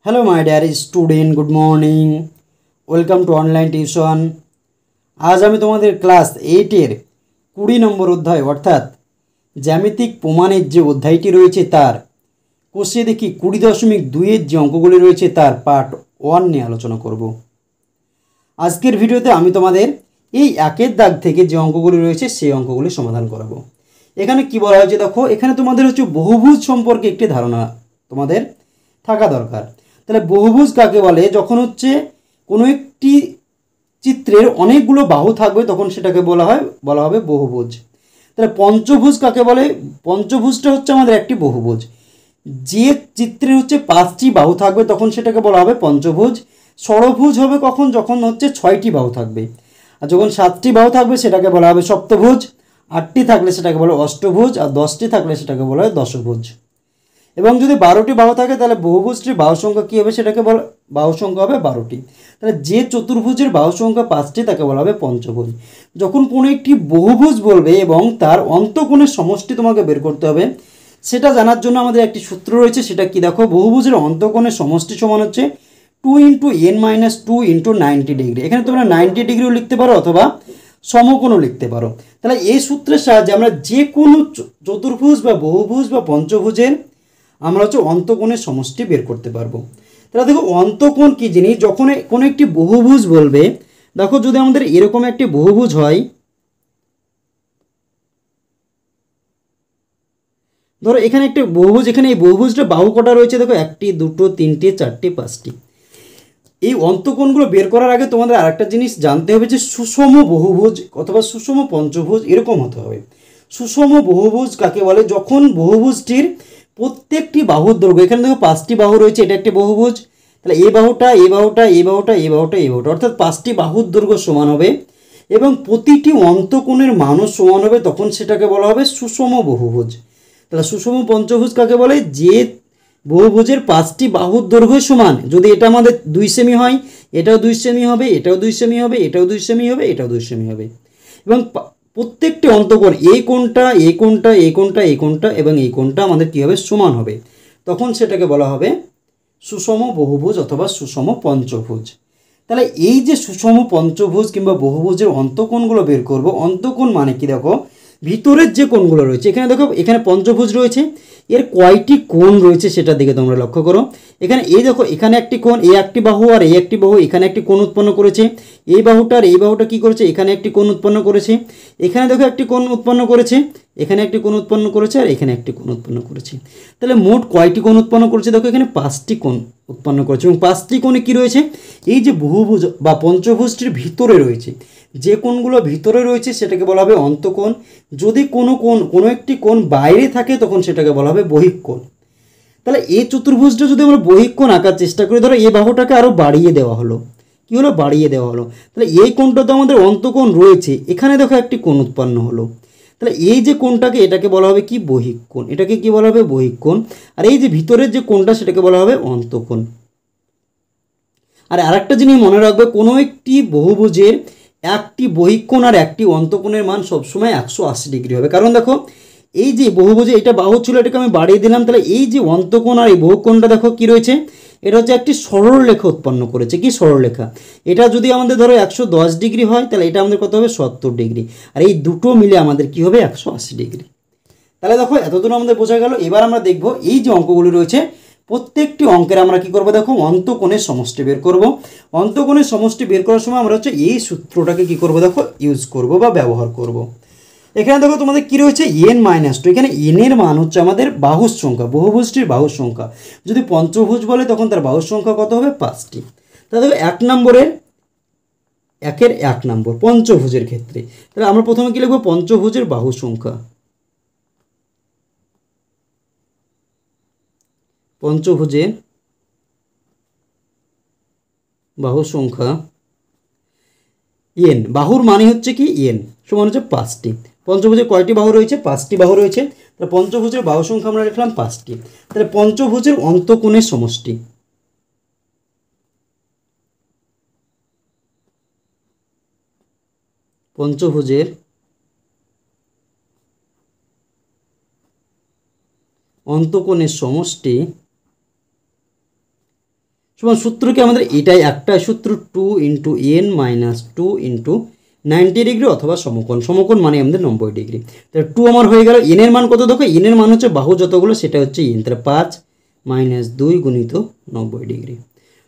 Hello my dear student good morning welcome to online tuition. आज আমি তোমাদের class 8 এর 20 নম্বর অধ্যায় অর্থাৎ জ্যামিতিক প্রমাণের যে অধ্যায়টি রয়েছে তার কোষে দেখি 20.2 এর যে অঙ্কগুলি রয়েছে তার পার্ট 1 নিয়ে আলোচনা করব। আজকের ভিডিওতে আমি তোমাদের এই একের দাগ থেকে যে অঙ্কগুলি রয়েছে সেই অঙ্কগুলি সমাধান করাবো। এখানে কি বলা হয়েছে দেখো, এখানে তোমাদের হচ্ছে বহুভুজ সম্পর্কে একটি ধারণা তোমাদের থাকা দরকার। তাহলে বহুভুজ কাকে বলে? যখন হচ্ছে কোনো একটি চিত্রের অনেকগুলো বাহু থাকবে তখন সেটাকে বলা হবে বহুভুজ। তাহলে পঞ্চভুজ কাকে বলে? পঞ্চভুজটা হচ্ছে আমাদের একটি বহুভুজ। যে চিত্রের হচ্ছে 5টি বাহু থাকবে তখন সেটাকে বলা হবে পঞ্চভুজ। ষড়ভুজ হবে কখন? যখন হচ্ছে 6টি বাহু থাকবে। আর যখন 7টি বাহু থাকবে সেটাকে বলা হবে সপ্তভুজ। 8টি থাকলে সেটাকে বলা হবে অষ্টভুজ। আর 10টি থাকলে সেটাকে বলা হয় দশভুজ। এবং যদি 12টি বাহু থাকে তাহলে বহুভুজটির বাহু সংখ্যা কী হবে? সেটাকে বাহু সংখ্যা হবে 12টি। তাহলে যে চতুর্ভুজের বাহু সংখ্যা 5টি তাকে বলা হবে পঞ্চভুজ। যখন কোনো একটি বহুভুজ বলবে এবং তার অন্তঃকোণের সমষ্টি তোমাকে বের করতে হবে, সেটা জানার জন্য আমাদের একটি সূত্র রয়েছে। সেটা কি দেখো, বহুভুজের অন্তঃকোণের সমষ্টি সমান হচ্ছে 2 × n-2 × 90 ডিগ্রি। এখানে তোমরা 90 ডিগ্রিও লিখতে পারো অথবা সমকোণও লিখতে পারো। তাহলে এই সূত্রের সাহায্যে আমরা যে কোনো চতুর্ভুজ বা বহুভুজ বা পঞ্চভুজের আমরা হচ্ছে অন্তঃকোণের সমষ্টি বের করতে পারবো। তাহলে দেখো অন্তঃকোণ কি জিনিস? যখন কোনো একটি বহুভুজ বলবে, দেখো যদি আমাদের এরকম একটি বহুভুজ হয়, ধরো এখানে একটা বহুভুজ, এখানে এই বহুভুজটা বাহু কটা রয়েছে দেখো, 1টি 2টো 3টে 4টে 5টি। এই অন্তঃকোণগুলো বের করার আগে তোমাদের আরেকটা জিনিস জানতে হবে যে সুষম বহুভুজ অথবা সুষম পঞ্চভুজ এরকম হতে হবে। সুষম বহুভুজ কাকে বলে? যখন বহুভুজটির প্রত্যেকটি বাহুর দৈর্ঘ্য, এখানে দেখো 5টি বাহু রয়েছে, এটা একটি বহুভুজ। তাহলে এই বাহুটা এই বাহুটা এই বাহুটা এই বাহুটা এই বাহুটা অর্থাৎ 5টি বাহুর দৈর্ঘ্য সমান হবে এবং প্রতিটি অন্তঃকোণের মানও সমান হবে, তখন সেটাকে বলা হবে সুষম বহুভুজ। তাহলে সুষম পঞ্চভুজ কাকে বলে? যে বহুভুজের 5টি বাহুর দৈর্ঘ্য সমান। যদি এটা আমাদের 2 সেমি হয়, এটাও 2 সেমি হবে, এটাও 2 সেমি হবে, এটাও 2 সেমি হবে, এটাও 2 সেমি হবে এবং প্রত্যেকটি অন্তঃকোণ এই কোণটা এই কোণটা এই কোণটা এই কোণটা এবং এই কোণটা আমাদের কী হবে? সমান হবে, তখন সেটাকে বলা হবে সুষম বহুভুজ অথবা সুষম পঞ্চভুজ। তাহলে এই যে সুষম পঞ্চভুজ কিংবা বহুভুজের অন্তঃকোণগুলো বের করব, অন্তঃকোণ মানে কি দেখো, ভিতরের যে কোণগুলো রয়েছে, এখানে দেখো এখানে পঞ্চভুজ রয়েছে, এর কয়টি কোণ রয়েছে সেটার দিকে তোমরা লক্ষ্য করো। এখানে এই দেখো, এখানে একটি কোণ, এই একটি বাহু আর এই একটি বাহু এখানে একটি কোণ উৎপন্ন করেছে। এই বাহুটা আর এই বাহুটা কী করেছে? এখানে একটি কোণ উৎপন্ন করেছে। এখানে দেখো একটি কোণ উৎপন্ন করেছে, এখানে একটি কোণ উৎপন্ন করেছে আর এখানে একটি কোণ উৎপন্ন করেছে। তাহলে মোট কয়টি কোণ উৎপন্ন করেছে? দেখো এখানে 5টি কোণ উৎপন্ন করেছে এবং 5টি কোণে কী রয়েছে? এই যে বহুভুজ বা পঞ্চভুজটির ভিতরে রয়েছে, যে কোণগুলো ভিতরে রয়েছে সেটাকে বলা হবে অন্তঃকোণ। যদি কোনো একটি কোণ বাইরে থাকে তখন সেটাকে বলা হবে বহিঃকোণ। তাহলে এই চতুর্ভুজটা যদি আমরা বহিঃকোণ আঁকার চেষ্টা করি, ধরো এই বাহুটাকে আরও বাড়িয়ে দেওয়া হলো, কী হলো? বাড়িয়ে দেওয়া হলো। তাহলে এই কোণটা তো আমাদের অন্তঃকোণ রয়েছে, এখানে দেখো একটি কোণ উৎপন্ন হলো। তাহলে এই যে কোণটাকে, এটাকে বলা হবে কি? বহিঃকোণ। এটাকে কি বলা হবে? বহিঃকোণ। আর এই যে ভিতরের যে কোণটা সেটাকে বলা হবে অন্তঃকোণ। আর আরেকটা জিনিস মনে রাখবে, কোনো একটি বহুভুজের একটি বহিঃকোণ আর একটি অন্তঃকোণের মান সবসময় 180 ডিগ্রি হবে। কারণ দেখো এই যে বহুভুজে এটা বাহু ছিল, এটাকে আমি বাড়িয়ে দিলাম, তাহলে এই যে অন্তঃকোণ আর এই বহুকোণটা দেখো কি রয়েছে, এটা হচ্ছে একটি সরলরেখা উৎপন্ন করেছে। কি সরলরেখা? এটা যদি আমাদের ধরো 110 ডিগ্রি হয় তাহলে এটা আমাদের কত হবে? 70 ডিগ্রি। আর এই দুটো মিলে আমাদের কি হবে? 180 ডিগ্রি। তাহলে দেখো এতদূর আমাদের বোঝা গেল। এবার আমরা দেখব এই যে অঙ্কগুলি রয়েছে প্রত্যেকটি অঙ্কের আমরা কি করব? দেখো অন্তঃকোণের সমষ্টি বের করব। অন্তঃকোণের সমষ্টি বের করার সময় আমরা হচ্ছে এই সূত্রটাকে কি করব? দেখো ইউজ করব বা ব্যবহার করব। এখানে দেখো তোমাদের কি রয়েছে? n-2। এখানে n এর মান হচ্ছে আমাদের বাহুর সংখ্যা, বহুভুজটির বাহুর সংখ্যা। যদি পঞ্চভুজ বলে তখন তার বাহুর সংখ্যা কত হবে? 5টি। তাহলে দেখো 1 নম্বরের 1 নম্বর পঞ্চভুজের ক্ষেত্রে, তাহলে আমরা প্রথমে কি লিখব? পঞ্চভুজের বাহু সংখ্যা। পঞ্চভুজের বাহু সংখ্যা n, বাহুর মানে হচ্ছে কি? n সমান হচ্ছে 5টি। পঞ্চভুজের কয়টি বাহু রয়েছে? 5টি বাহু রয়েছে। তাহলে পঞ্চভুজের বাহু সংখ্যা আমরা লিখলাম 5টি। তাহলে পঞ্চভুজের অন্তঃকোণের সমষ্টি, পঞ্চভুজের অন্তঃকোণের সমষ্টি সমান সূত্র কি আমাদের এটাই একটাই সূত্র, 2 into n minus 2 into 90 degree অথবা সমকোণ। সমকোণ মানে আমাদের 90 ডিগ্রি। তাহলে 2 আমার হয়ে গেল। n এর মান কত দেখো, n এর মান হচ্ছে বাহু যতগুলো সেটা হচ্ছে n। তাহলে 5 মাইনাস 2 গুণিত 90 ডিগ্রি।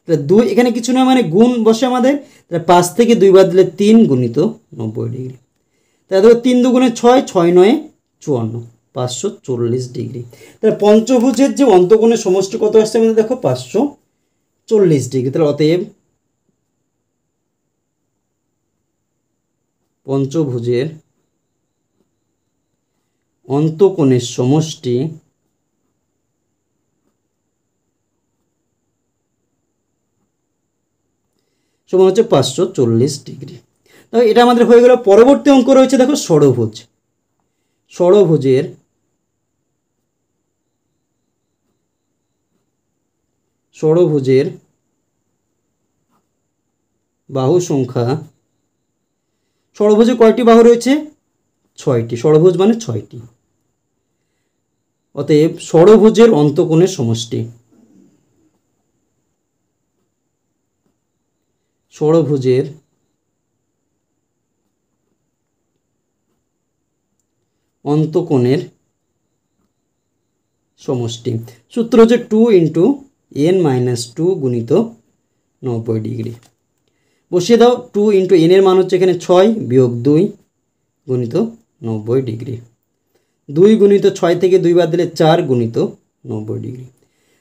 তাহলে 2 এখানে কিছু না মানে গুণ বসে আমাদের। তাহলে 5 থেকে 2 বাদ দিলে 3 গুণিত 90 ডিগ্রি। তাহলে দেখো 3 দুগুণে 6, 6 9 54, 540 ডিগ্রি। তাহলে পঞ্চভুজের যে অন্তকোণের সমষ্টি কত আসছে আমাদের দেখো 540 ডিগ্রি। তাহলে অতএব পঞ্চভুজের অন্তকোণের সমষ্টি সমান হচ্ছে 540 ডিগ্রি। দেখো এটা আমাদের হয়ে গেল। পরবর্তী অঙ্ক রয়েছে দেখো ষড়ভুজ। ষড়ভুজের বাহু সংখ্যা, ষড়ভুজে কয়টি বাহু রয়েছে? 6টি। ষড়ভুজ মানে 6টি। অতএব ষড়ভুজের অন্তকোণের সমষ্টি, ষড়ভুজের অন্তকোণের সমষ্টি সূত্র হচ্ছে 2 ইন্টু n মাইনাস 2 গুণিত 90 ডিগ্রি। বসিয়ে দাও। 2 ইন্টু n এর মান হচ্ছে এখানে 6 বিয়োগ 2 গুণিত 90 ডিগ্রি। 2 গুণিত 6 থেকে 2 বাদ দিলে 4 গুণিত 90 ডিগ্রি।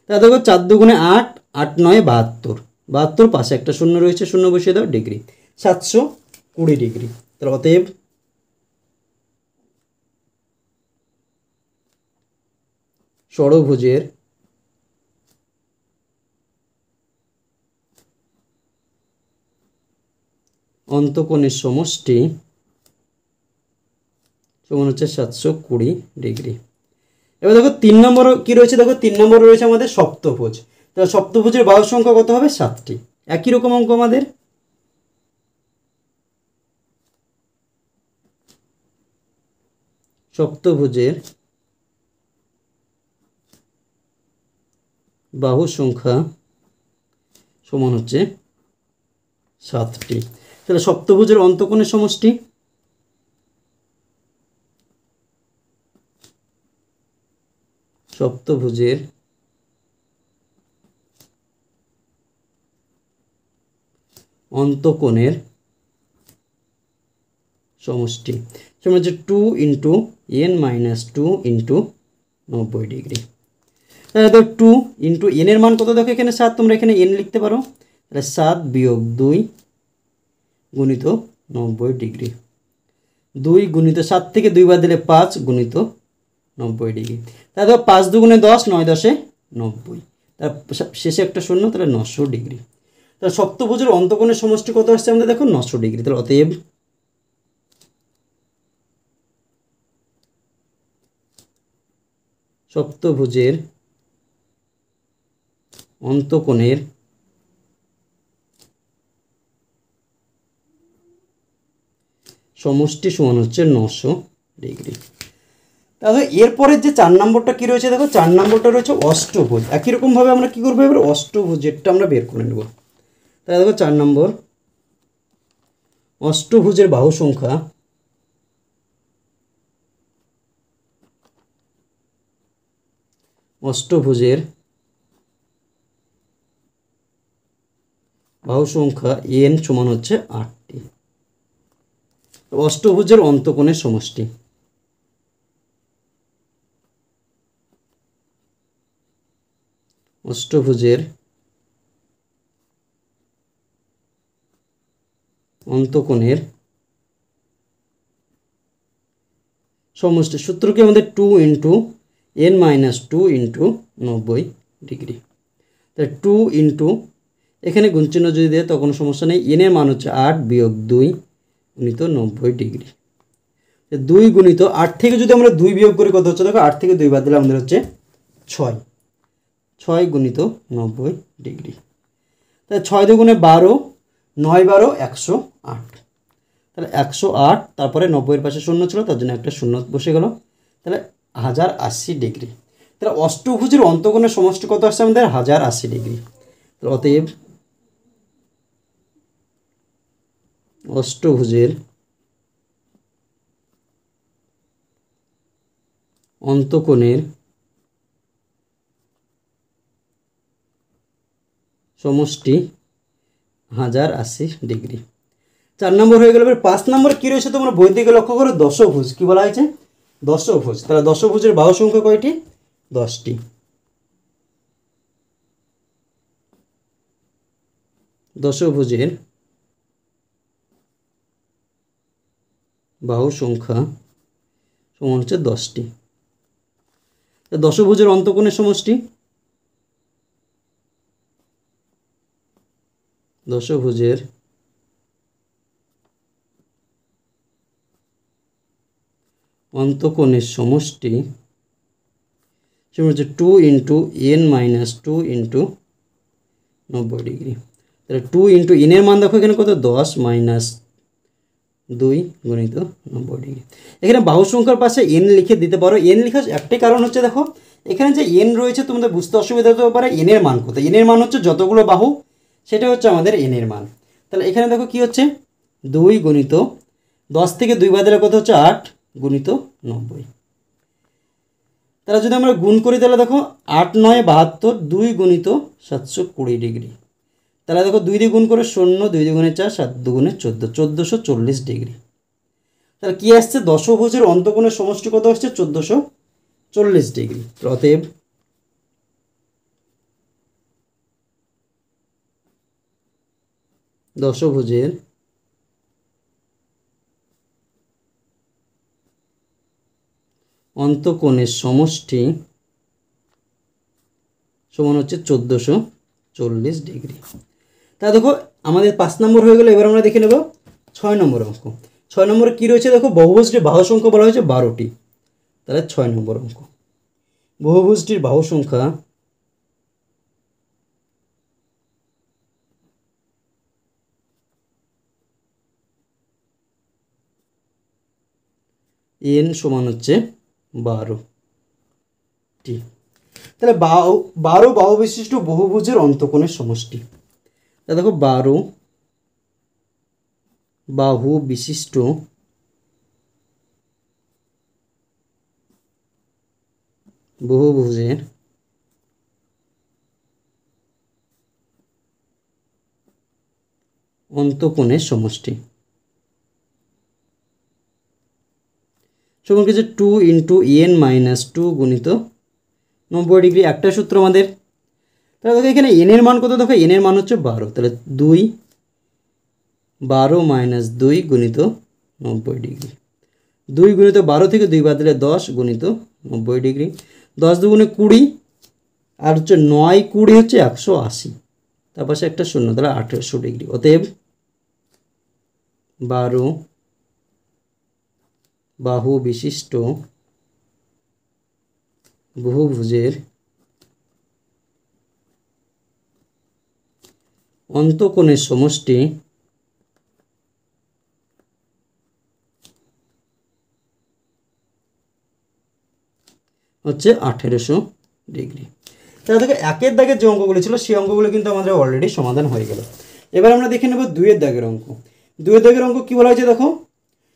তাহলে দেখো 4 দুগুণে 8, 8 9 72, 72 পাশে একটা শূন্য রয়েছে, শূন্য বসিয়ে দাও, ডিগ্রি 720 ডিগ্রি। তাহলে অতএব ষড়ভুজের অন্তকোণের সমষ্টি সমান হচ্ছে 720 ডিগ্রি। এবার দেখো 3 নম্বর কি রয়েছে, দেখো 3 নম্বর রয়েছে আমাদের সপ্তভুজ। তাহলে সপ্তভুজের বাহু সংখ্যা কত হবে? 7টি। একই রকম অঙ্ক আমাদের। সপ্তভুজের বাহু সংখ্যা সমান হচ্ছে 7টি। তাহলে সপ্তভুজের অন্তকোণের সমষ্টি সপ্তভুজের অন্তকোণের সমষ্টি সমান হচ্ছে 2 into n minus 2 into 90 degree. তাহলে তো 2 ইন্টু n এর মান কত দেখো এখানে 7, তোমরা এখানে n লিখতে পারো। তাহলে 7 বিয়োগ 2 গুণিত 90 ডিগ্রি। 2 গুণিত 7 থেকে 2 বাদ দিলে 5 গুণিত 90 ডিগ্রি। তাহলে দেখো 5 দুগুণে 10, 9 10 90, তার শেষে একটা শূন্য, তাহলে 900 ডিগ্রি। তাহলে সপ্তভুজের অন্তকোণের সমষ্টি কত আসছে আমাদের দেখো 900 ডিগ্রি। তাহলে অতএব সপ্তভুজের অন্তকোণের সমষ্টি সমান হচ্ছে 900 ডিগ্রি। তাহলে এরপরের যে 4 নম্বরটা কি রয়েছে দেখো, 4 নম্বরটা রয়েছে অষ্টভুজ। একই রকমভাবে আমরা কি করবো এবার অষ্টভুজেরটা আমরা বের করে নেব। তাহলে দেখো 4 নম্বর অষ্টভুজের বাহু সংখ্যা অষ্টভুজের বাহু সংখ্যা n সমান হচ্ছে 8টি। অষ্টভুজের অন্তকোণের সমষ্টি অষ্টভুজের অন্তকোণের সমষ্টি সূত্র কি আমাদের 2 into n minus 2 into 90 degree. তাহলে 2 ইন্টু এখানে গুণচিহ্ন যদি দেয় তখন সমস্যা নেই। n এর মান হচ্ছে 8 বিয়োগ 2 গুণিত 90 ডিগ্রি। 2 গুণিত 8 থেকে যদি আমরা 2 বিয়োগ করি কত হচ্ছে দেখো, 8 থেকে 2 বাদ দিলে আমাদের হচ্ছে 6, 6 গুণিত 90 ডিগ্রি। তাহলে 6 দুগুণে 12, 9 12 108, তাহলে 108, তারপরে 90 এর পাশে শূন্য ছিল তার জন্য একটা শূন্য বসে গেল, তাহলে 1080 ডিগ্রি। তাহলে অষ্টভুজের অন্তকোণের সমষ্টি কত আসছে আমাদের 1080 ডিগ্রি। অতএব অষ্টভুজের অন্তকোণের সমষ্টি 1080 ডিগ্রি। 4 নম্বর হয়ে গেল। এবার 5 নম্বর কী রয়েছে তোমরা বই থেকে লক্ষ্য করো, দশভুজ। কী বলা হয়েছে? দশভুজ। তাহলে দশভুজের বাহু সংখ্যা কয়টি? 10টি। দশভুজের বাহু সংখ্যা সমান হচ্ছে 10টি। দশভুজের অন্তকোণের সমষ্টি, দশভুজের অন্তকোণের সমষ্টি সমান হচ্ছে 2 into n minus 2 into 90 degree. তাহলে 2 ইন্টু এনের মান দেখো এখানে কত? 10 মাইনাস 2 গুণিত 90 ডিগ্রি। এখানে বাহু সংখ্যার পাশে n লিখে দিতে পারো। n লেখার একটাই কারণ হচ্ছে দেখো এখানে যে n রয়েছে তোমাদের বুঝতে অসুবিধা হতে পারে। n এর মান কত? n এর মান হচ্ছে যতগুলো বাহু সেটা হচ্ছে আমাদের n এর মান। তাহলে এখানে দেখো কি হচ্ছে? 2 গুণিত 10 থেকে 2 বাদ দিলে কত হচ্ছে? 8 গুণিত 90। তাহলে যদি আমরা গুণ করি তাহলে দেখো 8 9 72, 2 গুণিত 720 ডিগ্রি। তাহলে দেখো 2 দিয়ে গুণ করে 0, 2 দুগুণে 4, 7 দুগুণে 14, 1440 ডিগ্রি। তাহলে কি আসছে? দশভুজের অন্তকোণের সমষ্টি কত আসছে? 1440 ডিগ্রি। অতএব দশভুজের অন্তকোণের সমষ্টি সমান হচ্ছে 1440 ডিগ্রি। তা দেখো আমাদের 5 নম্বর হয়ে গেল। এবার আমরা দেখে নেব 6 নম্বর অঙ্ক। 6 নম্বরে কী রয়েছে দেখো? বহুভুজটির বাহু সংখ্যা বলা হয়েছে 12টি। তাহলে 6 নম্বর অঙ্ক, বহুভুজটির বাহু সংখ্যা n সমান হচ্ছে 12টি। তাহলে 12 বাহু বিশিষ্ট বহুভুজের অন্তকোণের সমষ্টি। তা দেখো 12 বাহু বিশিষ্ট বহুভুজের অন্তকোণের সমষ্টি সমান হচ্ছে 2 ইন্টু n মাইনাস 2 গুণিত 90 ডিগ্রি। একটা সূত্র আমাদের। তাহলে দেখো এখানে n এর মান কত? দেখো n এর মান হচ্ছে 12। তাহলে 12 মাইনাস 2 গুণিত 90 ডিগ্রি। 2 গুণিত 12 থেকে 2 বাদ দিলে 10 গুণিত 90 ডিগ্রি। 10 দুগুণে 20 আর হচ্ছে 9 20 হচ্ছে 180, তার পাশে একটা শূন্য, তাহলে 1800 ডিগ্রি। অতএব 12 বাহু বিশিষ্ট বহুভুজের অন্তকোণের সমষ্টি হচ্ছে 1800 ডিগ্রি। তাহলে দেখো একের দাগের যে অঙ্কগুলো ছিল সেই অঙ্কগুলো কিন্তু আমাদের অলরেডি সমাধান হয়ে গেল। এবার আমরা দেখে নেব 2 এর দাগের অঙ্ক। 2 এর দাগের অঙ্ক কী বলা হয়েছে দেখো?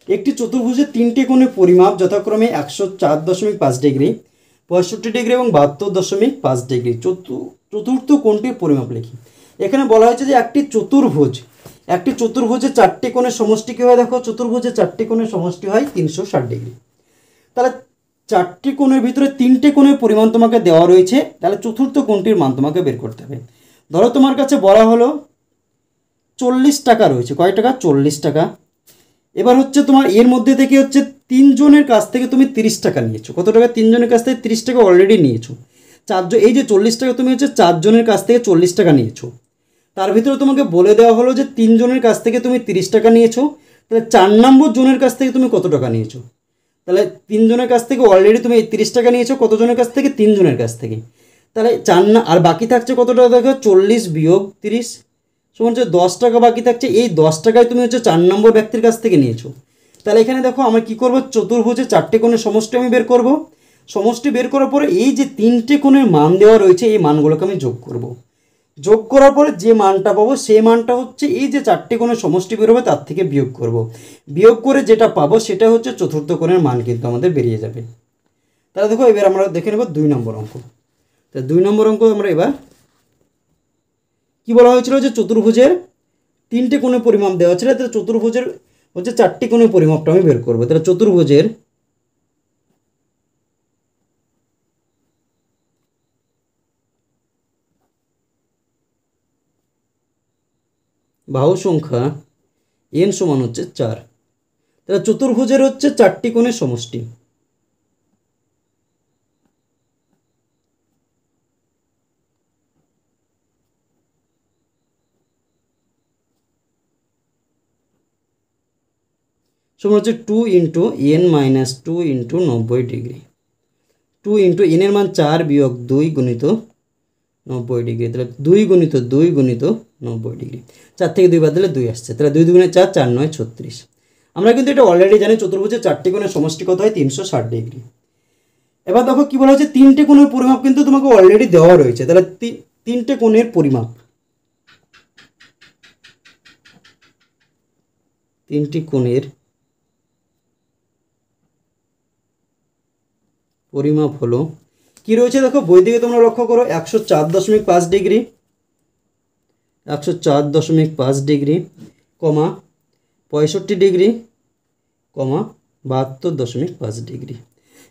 একটি চতুর্ভুজের 3টি কোণের পরিমাপ যথাক্রমে 104.5 ডিগ্রি, 65 ডিগ্রি এবং 72.5 ডিগ্রি। চতুর্থ কোণটির পরিমাপ লিখি। এখানে বলা হয়েছে যে একটি চতুর্ভুজের 4টি কোণের সমষ্টি কী হয়? দেখো চতুর্ভুজের 4টি কোণের সমষ্টি হয় 360 ডিগ্রি। তাহলে 4টি কোণের ভিতরে 3টে কোণের পরিমাণ তোমাকে দেওয়া রয়েছে। তাহলে চতুর্থ কোণটির মান তোমাকে বের করতে হবে। ধরো তোমার কাছে বলা হলো 40 টাকা রয়েছে। কয় টাকা? 40 টাকা। এবার হচ্ছে তোমার এর মধ্যে থেকে হচ্ছে 3 জনের কাছ থেকে তুমি 30 টাকা নিয়েছো। কত টাকা? 3 জনের কাছ থেকে 30 টাকা অলরেডি নিয়েছো। এই যে 40 টাকা তুমি হচ্ছে 4 জনের কাছ থেকে 40 টাকা নিয়েছো। তার ভিতরে তোমাকে বলে দেওয়া হলো যে 3 জনের কাছ থেকে তুমি 30 টাকা নিয়েছো। তাহলে 4 নম্বর জনের কাছ থেকে তুমি কত টাকা নিয়েছো? তাহলে 3 জনের কাছ থেকে অলরেডি তুমি 30 টাকা নিয়েছো। কত জনের কাছ থেকে? 3 জনের কাছ থেকে। তাহলে আর বাকি থাকছে কত টাকা? দেখো 40 বিয়োগ 30 সমান হচ্ছে 10 টাকা বাকি থাকছে। এই 10 টাকায় তুমি হচ্ছে 4 নম্বর ব্যক্তির কাছ থেকে নিয়েছো। তাহলে এখানে দেখো আমরা কী করবো? চতুর্ভুজে 4টে কোণের সমষ্টি আমি বের করব। সমষ্টি বের করার পরে এই যে 3টে কোণের মান দেওয়া রয়েছে এই মানগুলোকে আমি যোগ করব। যোগ করার পরে যে মানটা পাবো সেই মানটা হচ্ছে এই যে চারটে কোণের সমষ্টি বেরোবে তার থেকে বিয়োগ করব। বিয়োগ করে যেটা পাবো সেটা হচ্ছে চতুর্থ কোণের মান কিন্তু আমাদের বেরিয়ে যাবে। তাহলে দেখো এবার আমরা দেখে নেব 2 নম্বর অঙ্ক। তো 2 নম্বর অঙ্ক আমরা এবার কি বলা হয়েছিল যে চতুর্ভুজের 3টে কোণের পরিমাপ দেওয়া ছিল, তাহলে চতুর্ভুজের হচ্ছে 4টি কোণের পরিমাপটা আমি বের করবো। তাহলে চতুর্ভুজের বাহু সংখ্যা n সমান হচ্ছে 4। তাহলে চতুর্ভুজের হচ্ছে 4টি কোণের সমষ্টি। সমান হচ্ছে 2 into n minus 2 into 90 degree. 2 into n এর মান 4 বিয়োগ 2 গুণিত 90 ডিগ্রি। তাহলে 2 গুণিত 2 গুণিত 90 ডিগ্রি। 4 থেকে 2 বাদ দিলে 2 আসছে। তাহলে 2 দুগুণে 4, 4 9 36। আমরা কিন্তু এটা অলরেডি জানি চতুর্ভুজের 4টি কোণের সমষ্টি কত হয় 360 ডিগ্রি। এবার দেখো কি বলা হচ্ছে 3টে কোণের পরিমাপ কিন্তু তোমাকে অলরেডি দেওয়া রয়েছে। তাহলে 3টে কোণের পরিমাপ, 3টি কোণের পরিমাপ হলো কি রয়েছে দেখো বই দিকে তোমরা লক্ষ্য করো 104.5 ডিগ্রি, 104.5 ডিগ্রি, কমা 65 ডিগ্রি, কমা 72.5 ডিগ্রি।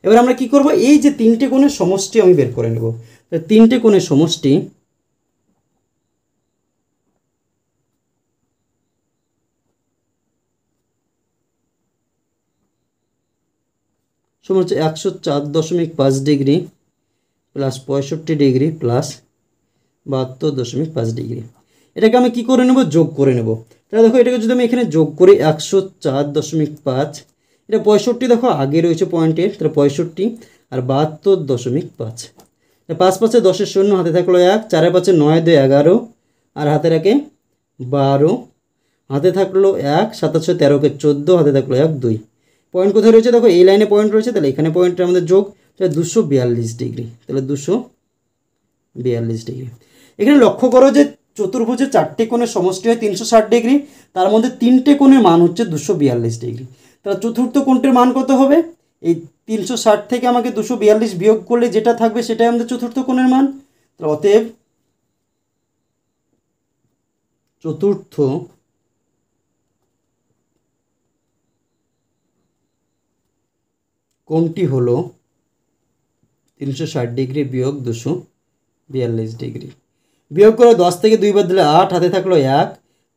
এবার আমরা কি করব, এই যে 3টে কোণের সমষ্টি আমি বের করে নেব। 3টে কোণের সমষ্টি সমান হচ্ছে 104.5 degree plus 65 degree plus 72.5 degree. এটাকে আমি কি করে নেব, যোগ করে নেব। তাহলে দেখো এটাকে যদি আমি এখানে যোগ করি 104.5, এটা 65 দেখো আগে রয়েছে পয়েন্টের, তাহলে 65 আর 72.5। 5 5 10 শূন্য, হাতে থাকলো 1, 4 5 9 2 11 আর হাতে রাখে 12, হাতে থাকলো 1, 7 6 13 কে 14, হাতে থাকলো 1 2। পয়েন্ট কোথায় রয়েছে দেখো এই লাইনে পয়েন্ট রয়েছে, তাহলে এখানে পয়েন্টটা আমাদের যোগ, তাহলে 242 ডিগ্রি। তাহলে 242 ডিগ্রি। এখানে লক্ষ্য করো যে চতুর্ভুজের 4টে কোণের সমষ্টি হয় 360 ডিগ্রি, তার মধ্যে 3টে কোণের মান হচ্ছে 242 ডিগ্রি। তাহলে চতুর্থ কোণটির মান কত হবে, এই 360 থেকে আমাকে 242 বিয়োগ করলে যেটা থাকবে সেটাই আমাদের চতুর্থ কোণের মান। তাহলে অতএব চতুর্থ কোণটি হলো 360 ডিগ্রি বিয়োগ 242 ডিগ্রি। বিয়োগ করে 10 থেকে 2 বাদ দিলে 8, হাতে থাকলো 1,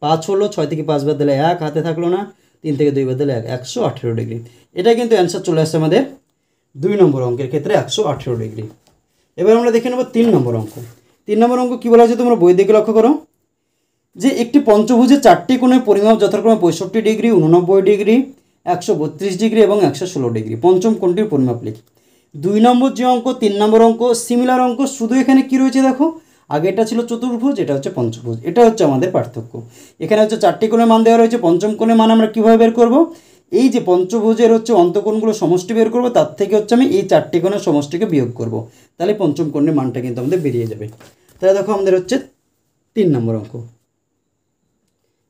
5 হলো, 6 থেকে 5 বাদ দিলে 1, হাতে থাকলো না, 3 থেকে 2 বাদ দিলে 1, 118 ডিগ্রি। এটা কিন্তু অ্যান্সার চলে আসছে আমাদের 2 নম্বর অঙ্কের ক্ষেত্রে 118 ডিগ্রি। এবার আমরা দেখে নেব 3 নম্বর অঙ্ক। 3 নম্বর অঙ্ক কী বলা হয়েছে তোমরা বই দিকে লক্ষ্য করো, যে একটি পঞ্চভুজের 4টি কোণের পরিমাপ যথাক্রমে 65 ডিগ্রি, 89 ডিগ্রি, 132 ডিগ্রি এবং 116 ডিগ্রি। পঞ্চম কোণটির পরিমাপ লিখি। 2 নম্বর যে অঙ্ক, 3 নম্বর অঙ্ক সিমিলার অঙ্ক, শুধু এখানে কি রয়েছে দেখো, আগে এটা ছিল চতুর্ভুজ, এটা হচ্ছে পঞ্চভুজ। এটা হচ্ছে আমাদের পার্থক্য। এখানে হচ্ছে 4টি কোণের মান দেওয়া রয়েছে, পঞ্চম কোণের মান আমরা কীভাবে বের করব, এই যে পঞ্চভুজের হচ্ছে অন্তঃকোণগুলো সমষ্টি বের করব, তার থেকে হচ্ছে আমি এই 4টি কোণের সমষ্টিকে বিয়োগ করব, তাহলে পঞ্চম কোণের মানটা কিন্তু আমাদের বেরিয়ে যাবে। তাহলে দেখো আমাদের হচ্ছে 3 নম্বর অঙ্ক,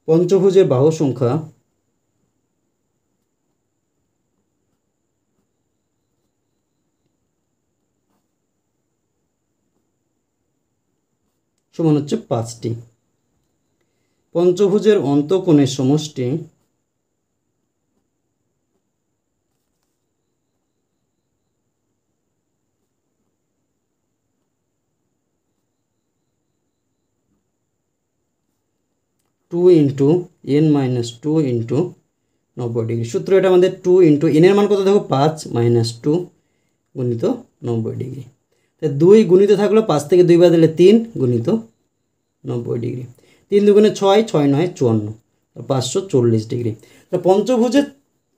পঞ্চভুজের বাহু সংখ্যা সমান হচ্ছে 5টি। পঞ্চভুজের অন্তঃকোণের সমষ্টি two into n minus 2 into 90 degree. সূত্র এটা আমাদের 2 ইন্টু n এর মান কত দেখো 5 মাইনাস 2 গুণিত 90 ডিগ্রি। তাই 2 গুণিত থাকলো, 5 থেকে 2 বাদ দিলে 3 গুণিত 90 ডিগ্রি। 3 দুগুণে 6, 6 9 54, 540 ডিগ্রি। তো পঞ্চভুজের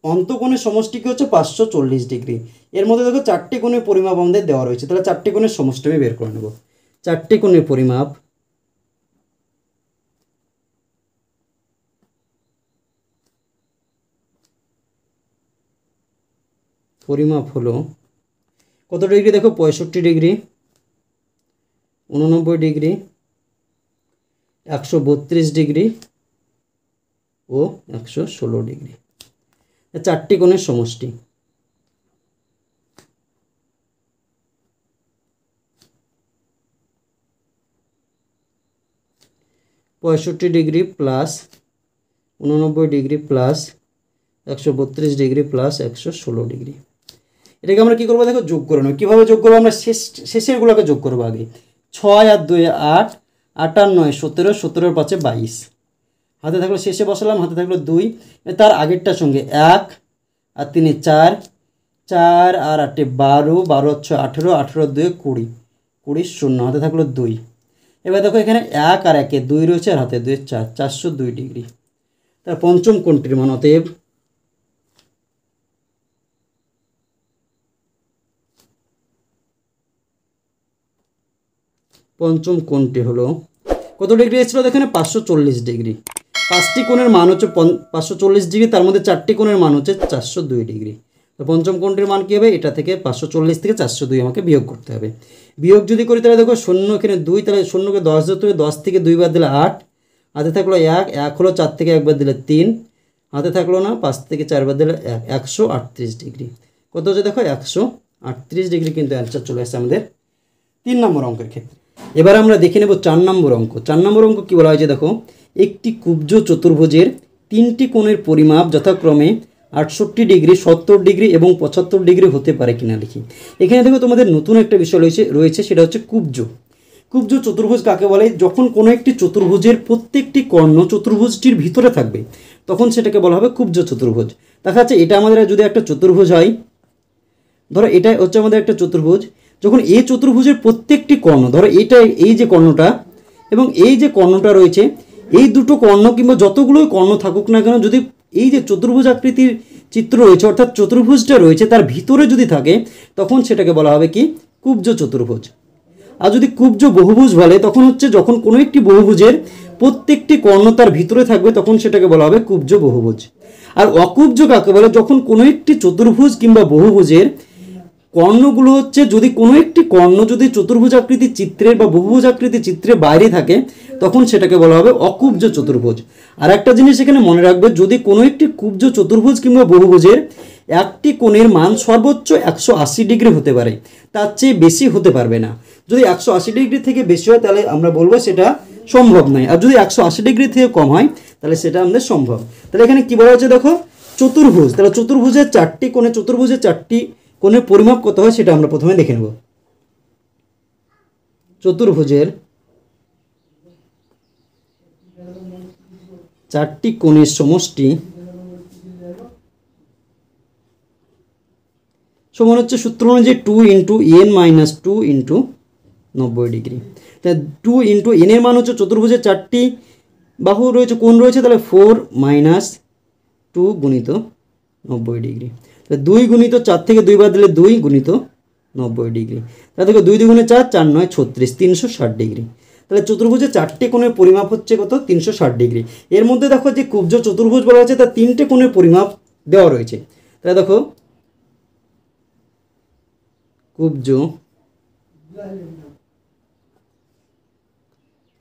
অন্তঃকোণের সমষ্টি কি হচ্ছে 540 ডিগ্রি। এর মধ্যে দেখো 4টি কোণের পরিমাপ আমাদের দেওয়া রয়েছে, তাহলে 4টি কোণের সমষ্টি আমি বের করে নেব। 4টি কোণের পরিমাপ হলো কত ডিগ্রি দেখো 65 ডিগ্রি, 89 ডিগ্রি, 132 ডিগ্রি ও 116 ডিগ্রি, চারটি কোণের সমষ্টি। (65 degree plus 89 degree plus 132 degree plus 116 degree. এটাকে আমরা কী করবো দেখো, যোগ করে নেব। কীভাবে যোগ করবো, আমরা শেষেরগুলোকে যোগ করবো আগে। 6 আর 2 8, 8 আর 9 17, 17 5 22, হাতে থাকলো শেষে বসালাম, হাতে থাকলো 2, তার আগেরটার সঙ্গে 1 আর 3 4, 4 আর 8 12, 12 6 18, 18 2 20, 20 0, হাতে থাকলো 2। এবার দেখো এখানে 1 আর 1 2 রয়েছে, আর হাতে 2 4, 402 ডিগ্রি। তার পঞ্চম কোণটির মান, অতএব পঞ্চম কোণটি হলো কত ডিগ্রি এসেছিল এখানে, 540 ডিগ্রি। পাঁচটি কোণের মান হচ্ছে 540 ডিগ্রি, তার মধ্যে চারটি কোণের মান হচ্ছে 402 ডিগ্রি। তো পঞ্চম কোণটির মান কী হবে, এটা থেকে 540 থেকে 402 আমাকে বিয়োগ করতে হবে। বিয়োগ যদি করি তাহলে দেখো শূন্য এখানে 2, তাহলে শূন্যকে 10 ধরতে হবে, 10 থেকে 2 বাদ দিলে 8, হাতে থাকলো 1, 1 হলো 4 থেকে 1 বাদ দিলে 3, হাতে থাকলো না, 5 থেকে 4 বাদ দিলে 1, 138 ডিগ্রি। কত হচ্ছে দেখো, 138 ডিগ্রি কিন্তু অ্যান্সার চলে আসছে আমাদের 3 নম্বর অঙ্কের ক্ষেত্রে। এবার আমরা দেখে নেব 4 নম্বর অঙ্ক। 4 নম্বর অঙ্ক কী বলা হয়েছে দেখো, একটি কুব্জ চতুর্ভুজের 3টি কোণের পরিমাপ যথাক্রমে 68 ডিগ্রি, 70 ডিগ্রি এবং 75 ডিগ্রি হতে পারে কিনা লিখি। এখানে দেখো তোমাদের নতুন একটা বিষয় রয়েছে, সেটা হচ্ছে কুব্জ। কুব্জ চতুর্ভুজ কাকে বলে, যখন কোনো একটি চতুর্ভুজের প্রত্যেকটি কর্ণ চতুর্ভুজটির ভিতরে থাকবে তখন সেটাকে বলা হবে কুব্জ চতুর্ভুজ। দেখা যাচ্ছে এটা আমাদের যদি একটা চতুর্ভুজ হয়, ধরো এটা হচ্ছে আমাদের একটা চতুর্ভুজ, যখন এই চতুর্ভুজের প্রত্যেকটি কর্ণ, ধরো এইটা, এই যে কর্ণটা এবং এই যে কর্ণটা রয়েছে, এই দুটো কর্ণ কিংবা যতগুলোই কর্ণ থাকুক না কেন, যদি এই যে চতুর্ভুজ আকৃতির চিত্র রয়েছে অর্থাৎ চতুর্ভুজটা রয়েছে তার ভিতরে যদি থাকে তখন সেটাকে বলা হবে কি, কুব্জ চতুর্ভুজ। আর যদি কুব্জ বহুভুজ বলে তখন হচ্ছে যখন কোনো একটি বহুভুজের প্রত্যেকটি কর্ণ তার ভিতরে থাকবে তখন সেটাকে বলা হবে কুব্জ বহুভুজ। আর অকুব্জ কাকে বলে, যখন কোনো একটি চতুর্ভুজ কিংবা বহুভুজের কর্ণগুলো হচ্ছে, যদি কোনো একটি কর্ণ যদি চতুর্ভুজ আকৃতির চিত্রের বা বহুভুজ আকৃতির চিত্রের বাইরে থাকে তখন সেটাকে বলা হবে অকুব্জ চতুর্ভুজ। আর একটা জিনিস এখানে মনে রাখবে, যদি কোনো একটি কুব্জ চতুর্ভুজ কিংবা বহুভুজের একটি কোণের মান সর্বোচ্চ 180 ডিগ্রি হতে পারে, তার চেয়ে বেশি হতে পারবে না। যদি 180 ডিগ্রি থেকে বেশি হয় তাহলে আমরা বলবো সেটা সম্ভব নয়, আর যদি 180 ডিগ্রি থেকে কম হয় তাহলে সেটা আমাদের সম্ভব। তাহলে এখানে কি বলা হচ্ছে দেখো, চতুর্ভুজ, তাহলে চতুর্ভুজের চারটি কোণের পরিমাপ কত হয় সেটা আমরা প্রথমে দেখে নেব। চতুর্ভুজের 4টি কোণের সমষ্টি সমান হচ্ছে সূত্র অনুযায়ী 2 × n - 2 × 90 ডিগ্রি। তাহলে 2 × n এর মান হচ্ছে চতুর্ভুজের 4টি বাহু রয়েছে, কোণ রয়েছে, তাহলে 4 - 2 গুণিত 90 ডিগ্রি। তাহলে 2 গুণিত 4 থেকে 2 বাদ দিলে 2 গুণিত 90 ডিগ্রি। তাহলে দেখো 2 × 2 = 4, 4 × 9 = 36, 360 ডিগ্রি। তাহলে চতুর্ভুজের 4টি কোণের পরিমাপ হচ্ছে কত, 360 ডিগ্রি। এর মধ্যে দেখো যে কুব্জ চতুর্ভুজ বলা হয়েছে তার 3টে কোণের পরিমাপ দেওয়া রয়েছে। তাহলে দেখো কুব্জ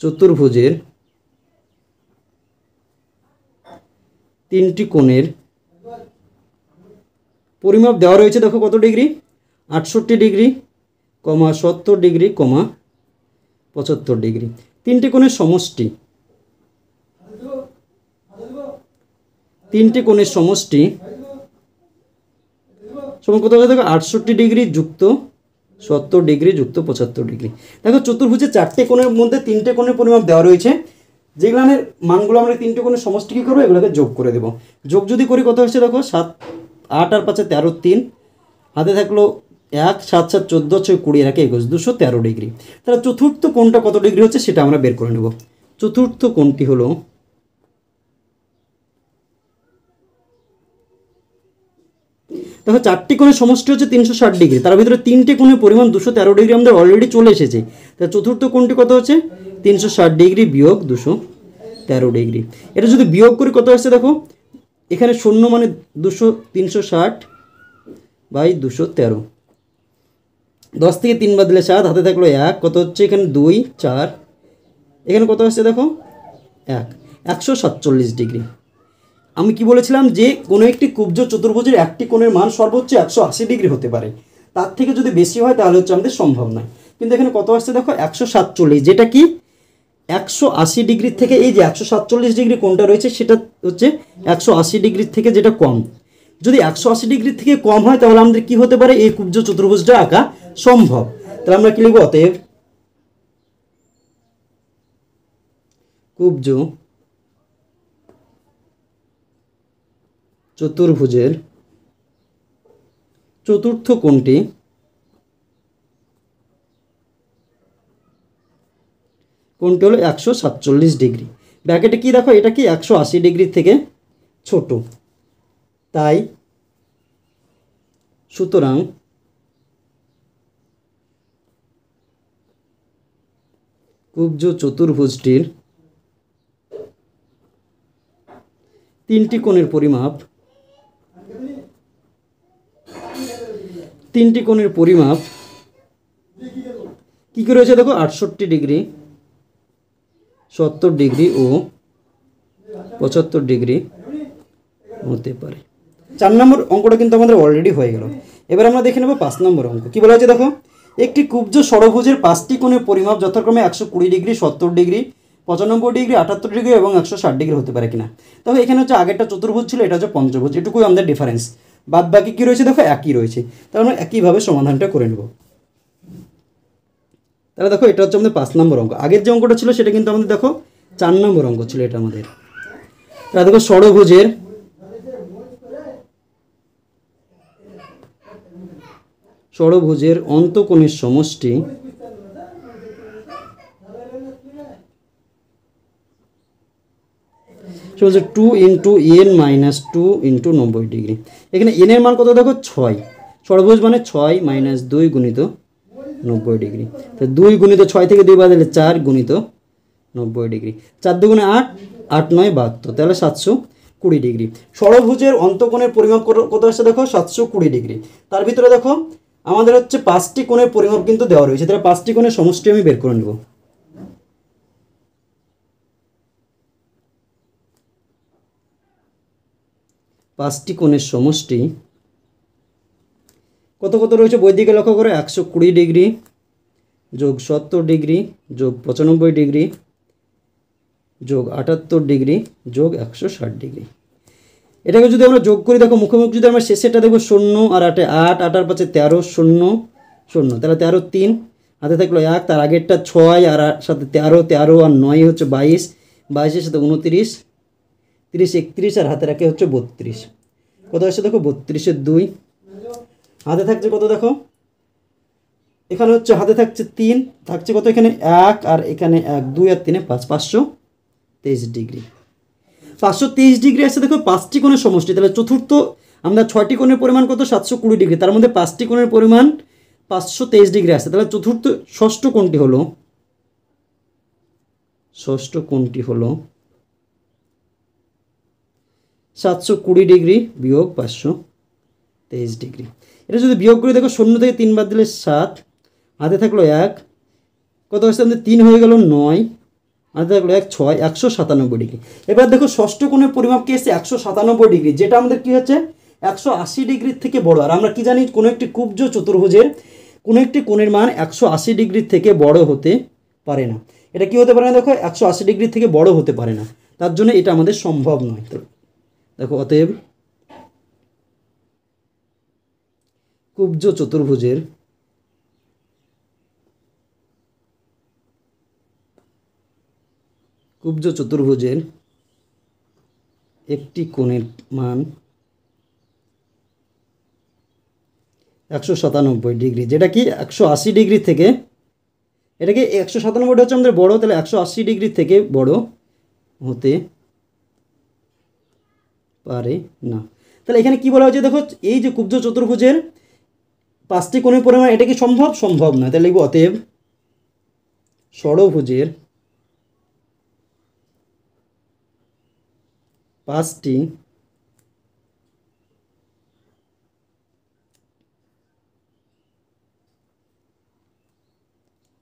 চতুর্ভুজের 3টি কোণের পরিমাপ দেওয়া রয়েছে, দেখো কত ডিগ্রি, 68 ডিগ্রি, 70 ডিগ্রি, 75 ডিগ্রি। 3টি কোণের সমষ্টি, 3টি কোণের সমষ্টি সমান কত হবে দেখো, 68 ডিগ্রি যুক্ত 70 ডিগ্রি যুক্ত 75 ডিগ্রি। দেখো চতুর্ভুজের 4টে কোণের মধ্যে 3টে কোণের পরিমাপ দেওয়া রয়েছে, যেগুলোর মানগুলো আমরা 3টে কোণের সমষ্টি কী করবো, এগুলোকে যোগ করে দেবো। যোগ যদি করি কত হচ্ছে দেখো, 7 8 আর 5 13, 3 হাতে থাকলো 1, 7 7 14, 6 20 আর 21, 213 ডিগ্রি। তাহলে চতুর্থ কোণটা কত ডিগ্রি হচ্ছে সেটা আমরা বের করে নেব। চতুর্থ কোণটি হলো দেখো 4টি কোণের সমষ্টি হচ্ছে 360 ডিগ্রি, তার ভিতরে 3টে কোণের পরিমাণ 213 ডিগ্রি আমাদের অলরেডি চলে এসেছে। তাহলে চতুর্থ কোণটি কত হচ্ছে, 360 ডিগ্রি বিয়োগ 213 ডিগ্রি। এটা যদি বিয়োগ করি কত আসছে দেখো, এখানে শূন্য মানে 360 বাই 213, 10 থেকে 3 বাদ দিলে 7, হাতে থাকলো 1, কত হচ্ছে এখানে 2 4, এখানে কত আসছে দেখো 1 147 ডিগ্রি। আমি কি বলেছিলাম যে কোনো একটি কুব্জ চতুর্ভুজের একটি কোণের মান সর্বোচ্চ 180 ডিগ্রি হতে পারে, তার থেকে যদি বেশি হয় তাহলে হচ্ছে আমাদের সম্ভব নয়। কিন্তু এখানে কত আসছে দেখো 147, যেটা কি 180 ডিগ্রির থেকে, এই যে 147 ডিগ্রি কোণটা রয়েছে সেটা হচ্ছে 180 ডিগ্রির থেকে যেটা কম। যদি 180 ডিগ্রির থেকে কম হয় তাহলে আমাদের কি হতে পারে, এই কুব্জ চতুর্ভুজটা আঁকা সম্ভব। তাহলে আমরা কি লিখব, অতএব কুব্জ চতুর্ভুজের চতুর্থ কোণটি হলো 147 ডিগ্রি। ব্র্যাকেটে কি দেখো, এটা কি 180 ডিগ্রির থেকে ছোট, তাই সুতরাং কুব্জ চতুর্ভুজটির তিনটি কোণের পরিমাপ কি করে রয়েছে দেখো, 68 ডিগ্রি, 70 ডিগ্রি ও 75 ডিগ্রি হতে পারে। 4 নম্বর অঙ্কটা কিন্তু আমাদের অলরেডি হয়ে গেল। এবার আমরা দেখে নেব 5 নম্বর অঙ্ক। কি বলা হয়েছে দেখো, একটি কুব্জ ষড়ভুজের 5টি কোণের পরিমাপ যথাক্রমে 120 ডিগ্রি, 70 ডিগ্রি, 95 ডিগ্রি, 78 ডিগ্রি এবং 160 ডিগ্রি হতে পারে কিনা। তবে এখানে হচ্ছে আগেরটা চতুর্ভুজ ছিল, এটা হচ্ছে পঞ্চভুজ, এটুকুই আমাদের ডিফারেন্স। বাদ বাকি কী রয়েছে দেখো, একই রয়েছে। তাহলে আমরা একইভাবে সমাধানটা করে নেব। তাহলে দেখো এটা হচ্ছে আমাদের 5 নম্বর অঙ্ক। আগের যে অঙ্কটা ছিল সেটা কিন্তু আমাদের দেখো 4 নম্বর অঙ্ক ছিল এটা আমাদের। তাহলে দেখো ষড়ভুজের অন্তঃকোণের সমষ্টি সেটা হচ্ছে 2 × n - 2 × 90 ডিগ্রি। এখানে n এর মান কত দেখো 6, ষড়ভুজ মানে 6 - 2 × 90 ডিগ্রি। তো 2 × 6 থেকে 2 বাদ দিলে 4 × 90 ডিগ্রি, 4 × 2 = 8, 8 × 9 = 72, তাহলে 720 ডিগ্রি। ষড়ভুজের অন্তঃকোণের পরিমাপ কত আসছে দেখো, 720 ডিগ্রি। তার ভিতরে দেখো আমাদের হচ্ছে 5টি কোণের পরিমাপ কিন্তু দেওয়া রয়েছে, তাহলে 5টি কোণের সমষ্টি আমি বের করে নেব। পাঁচটি কোণের সমষ্টি কত কত রয়েছে বই দিকে লক্ষ্য করে, 120 ডিগ্রি যোগ 70 ডিগ্রি যোগ 95 ডিগ্রি যোগ 78 ডিগ্রি যোগ 160 ডিগ্রি। এটাকে যদি আমরা যোগ করি দেখো, মুখোমুখি যদি আমরা শেষেরটা দেখবো 0 আর 8 8, 8 আর 5 13, 0 0, তাহলে 13 3, হাতে থাকলো 1, তার আগেরটা 6 আর সাথে 13, 13 আর 9 হচ্ছে 22, 22 এর সাথে 29, 30 31 আর হাতে রাখে হচ্ছে 32। কত আসছে দেখো, 32 এর 2, হাতে থাকছে কত দেখো, এখানে হচ্ছে হাতে থাকছে 3, থাকছে কত এখানে 1 আর এখানে 1, 2 আর 3 5, 523 ডিগ্রি। 523 ডিগ্রি আসছে দেখো 5টি কোণের সমষ্টি। তাহলে চতুর্থ আমরা 6টি কোণের পরিমাণ কত, 720 ডিগ্রি, তার মধ্যে 5টি কোণের পরিমাণ 523 ডিগ্রি আসছে। তাহলে ষষ্ঠ কোণটি হলো 720 ডিগ্রি বিয়োগ 523 ডিগ্রি। এটা যদি বিয়োগ করে দেখো, 0 থেকে 3 বাদ দিলে 7, হাতে থাকলো 1, কত আসছে আমাদের 3 হয়ে গেল 9, হাতে থাকলো 1 6, 197 ডিগ্রি। এবার দেখো ষষ্ঠ কোণের পরিমাপ কি এসছে 197 ডিগ্রি, যেটা আমাদের কি হচ্ছে 180 ডিগ্রির থেকে বড়। আর আমরা কি জানি, কোনো একটি কুব্জ চতুর্ভুজের কোনো একটি কোণের মান 180 ডিগ্রির থেকে বড় হতে পারে না। এটা কি হতে পারে না দেখো, 180 ডিগ্রির থেকে বড় হতে পারে না, তার জন্য এটা আমাদের সম্ভব নয়। তো দেখো অতএব কুব্জ চতুর্ভুজের একটি কোণের মান 197 ডিগ্রি, যেটা কি 180 ডিগ্রি থেকে, এটাকে 197 হচ্ছে আমাদের বড়, তাহলে 180 ডিগ্রি থেকে বড় হতে পারে না। তাহলে এখানে কি বলা হয়েছে দেখো, এই যে কুব্জ চতুর্ভুজের 5টি কোণের পরিমাণ, এটা কি সম্ভব নয়। তাহলে লিখব অতএব ষড়ভুজের 5টি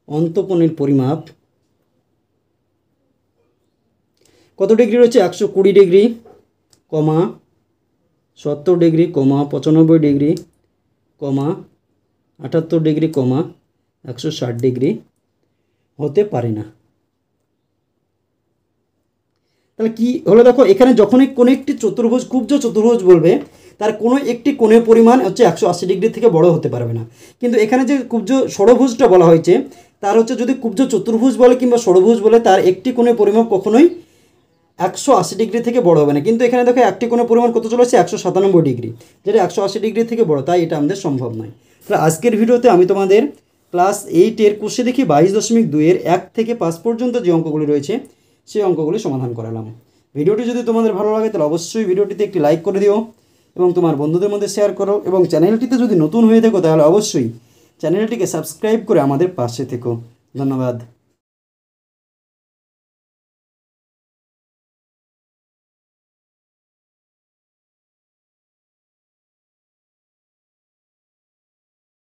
অন্তঃকোণের পরিমাপ কত ডিগ্রি রয়েছে 120 ডিগ্রি কমা 70 ডিগ্রি কমা 95 ডিগ্রি কমা 78 ডিগ্রি কমা 160 ডিগ্রি হতে পারে না। তাহলে কি হলো দেখো, এখানে যখনই কোনো একটি চতুর্ভুজ কুব্জ চতুর্ভুজ বলবে তার কোনো একটি কোণের পরিমাণ হচ্ছে 180 ডিগ্রি থেকে বড় হতে পারবে না। কিন্তু এখানে যে কুব্জ ষড়ভুজটা বলা হয়েছে তার হচ্ছে যদি কুব্জ চতুর্ভুজ বলে কিংবা ষড়ভুজ বলে তার একটি কোণের পরিমাপ কখনোই 180 ডিগ্রি থেকে বড় হবে না। কিন্তু এখানে দেখো একটি কোণের পরিমাণ কত চলেছে 197 ডিগ্রি, যেটা 180 ডিগ্রি থেকে বড়, তাই এটা আমাদের সম্ভব নয়। তাহলে আজকের ভিডিওতে আমি তোমাদের ক্লাস 8-এর কোষে দেখি 22.2-এর 1 থেকে 5 পর্যন্ত যে অঙ্কগুলি রয়েছে সেই অঙ্কগুলি সমাধান করালাম। ভিডিওটি যদি তোমাদের ভালো লাগে তাহলে অবশ্যই ভিডিওটিতে একটি লাইক করে দিও এবং তোমার বন্ধুদের মধ্যে শেয়ার করো, এবং চ্যানেলটিতে যদি নতুন হয়ে থাকো তাহলে অবশ্যই চ্যানেলটিকে সাবস্ক্রাইব করে আমাদের পাশে থেকো। ধন্যবাদ।